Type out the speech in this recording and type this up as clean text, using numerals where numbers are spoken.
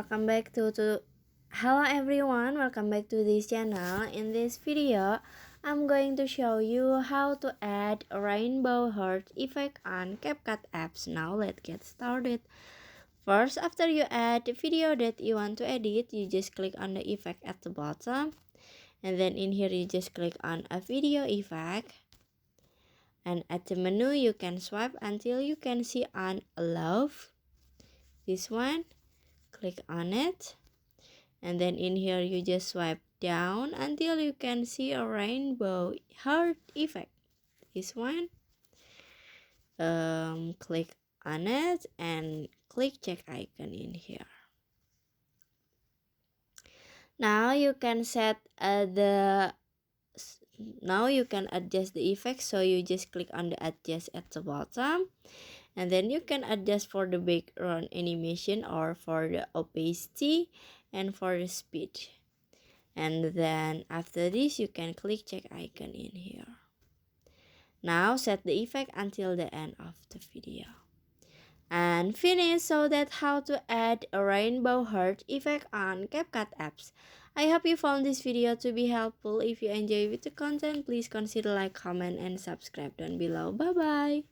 welcome back to Hello everyone, welcome back to this channel. In this video, I'm going to show you how to add a rainbow heart effect on CapCut apps. Now let's get started. First, after you add the video that you want to edit, you just click on the effect at the bottom. And then in here you just click on a video effect. And at the menu you can swipe until you can see on love. This one. Click on it, and then in here you just swipe down until you can see a rainbow heart effect. This one, click on it and click check icon in here. Now you can adjust the effect, so you just click on the adjust at the bottom, and then you can adjust for the background animation or for the opacity and for the speed. And then after this you can click check icon in here. Now set the effect until the end of the video and finish. So that's how to add a rainbow heart effect on CapCut apps. I hope you found this video to be helpful. If you enjoy with the content, please consider like, comment, and subscribe down below. Bye bye.